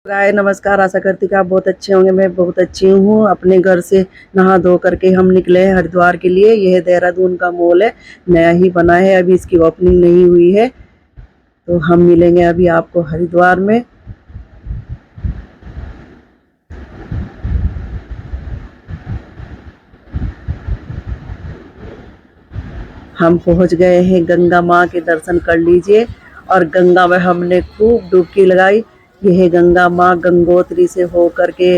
गाय नमस्कार। आशा करती कि आप बहुत अच्छे होंगे। मैं बहुत अच्छी हूँ। अपने घर से नहा धो करके हम निकले हैं हरिद्वार के लिए। यह देहरादून का मॉल है, नया ही बना है, अभी इसकी ओपनिंग नहीं हुई है। तो हम मिलेंगे अभी आपको हरिद्वार में। हम पहुँच गए हैं। गंगा माँ के दर्शन कर लीजिए। और गंगा में हमने खूब डुबकी लगाई। यह गंगा माँ गंगोत्री से होकर के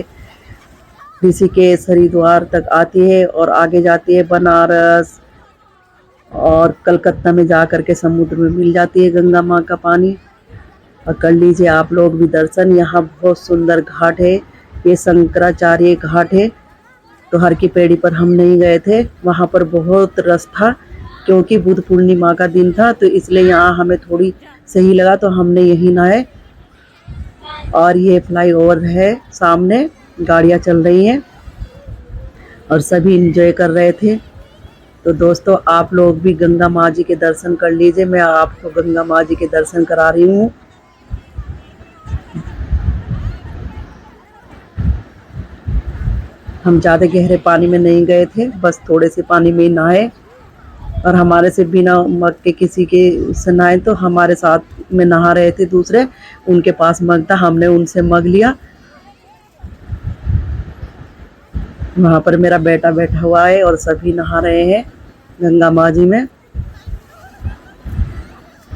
ऋषिकेश हरिद्वार तक आती है और आगे जाती है बनारस और कलकत्ता में जा कर के समुद्र में मिल जाती है गंगा माँ का पानी। और कर लीजिए आप लोग भी दर्शन। यहाँ बहुत सुंदर घाट है, ये शंकराचार्य घाट है। तो हर की पेड़ी पर हम नहीं गए थे, वहाँ पर बहुत रश था क्योंकि बुद्ध पूर्णिमा का दिन था, तो इसलिए यहाँ हमें थोड़ी सही लगा तो हमने यहीं नहाए। और ये फ्लाईओवर है, सामने गाड़ियाँ चल रही हैं और सभी इंजॉय कर रहे थे। तो दोस्तों आप लोग भी गंगा माँ जी के दर्शन कर लीजिए। मैं आपको गंगा माँ जी के दर्शन करा रही हूँ। हम ज़्यादा गहरे पानी में नहीं गए थे, बस थोड़े से पानी में ही नहाए। और हमारे से बिना मग के किसी के से नहाए, तो हमारे साथ में नहा रहे थे दूसरे, उनके पास मग था, हमने उनसे मग लिया। वहाँ पर मेरा बेटा बैठा हुआ है और सभी नहा रहे हैं गंगा माँ जी में।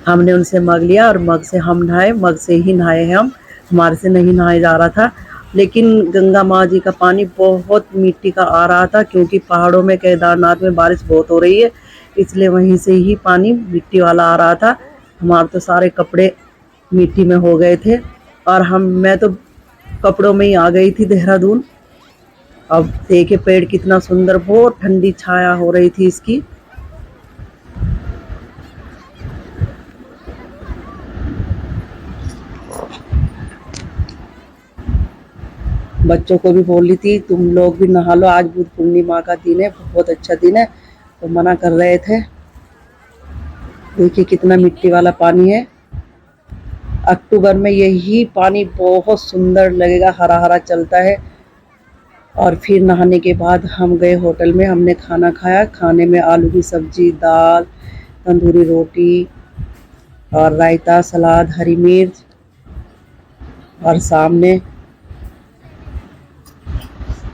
हमने उनसे मग लिया और मग से हम नहाए, मग से ही नहाए हैं हम, हमारे से नहीं नहाया जा रहा था। लेकिन गंगा माँ जी का पानी बहुत मिट्टी का आ रहा था क्योंकि पहाड़ों में केदारनाथ में बारिश बहुत हो रही है, इसलिए वहीं से ही पानी मिट्टी वाला आ रहा था। हमारे तो सारे कपड़े मिट्टी में हो गए थे और मैं तो कपड़ों में ही आ गई थी देहरादून। अब देखे पेड़ कितना सुंदर, बहुत ठंडी छाया हो रही थी इसकी। बच्चों को भी बोल रही थी तुम लोग भी नहा लो, आज बुद्ध पूर्णिमा का दिन है, बहुत अच्छा दिन है, तो मना कर रहे थे। देखिए कितना मिट्टी वाला पानी है। अक्टूबर में यही पानी बहुत सुंदर लगेगा, हरा हरा चलता है। और फिर नहाने के बाद हम गए होटल में, हमने खाना खाया। खाने में आलू की सब्जी, दाल, तंदूरी रोटी और रायता, सलाद, हरी मिर्च। और सामने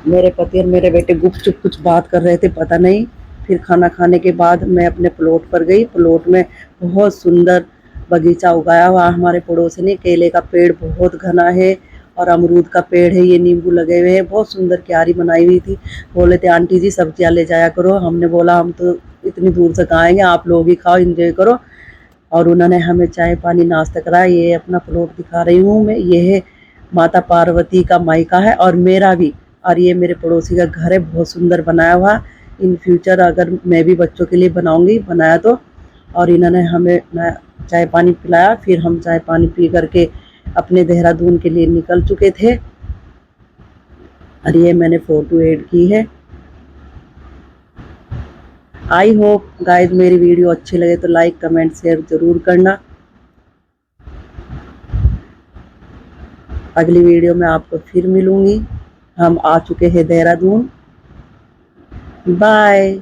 मेरे पति और मेरे बेटे गुपचुप कुछ बात कर रहे थे, पता नहीं। फिर खाना खाने के बाद मैं अपने प्लॉट पर गई। प्लॉट में बहुत सुंदर बगीचा उगाया हुआ हमारे पड़ोसी ने। केले का पेड़ बहुत घना है और अमरूद का पेड़ है, ये नींबू लगे हुए हैं। बहुत सुंदर क्यारी बनाई हुई थी। बोले थे आंटी जी सब्जियां ले जाया करो। हमने बोला हम तो इतनी दूर से कहाँ आएंगे, आप लोग ही खाओ, एंजॉय करो। और उन्होंने हमें चाय पानी नाश्ता कराया। ये अपना प्लॉट दिखा रही हूँ मैं, ये है माता पार्वती का मायका है और मेरा भी। और ये मेरे पड़ोसी का घर है, बहुत सुंदर बनाया हुआ। इन फ्यूचर अगर मैं भी बच्चों के लिए बनाऊंगी, बनाया तो। और इन्होंने हमें चाय पानी पिलाया। फिर हम चाय पानी पी करके अपने देहरादून के लिए निकल चुके थे। और ये मैंने फोटो ऐड की है। आई होप गाइस मेरी वीडियो अच्छी लगे तो लाइक कमेंट शेयर जरूर करना। अगली वीडियो में आपको फिर मिलूंगी। हम आ चुके हैं देहरादून। Bye,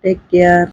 take care.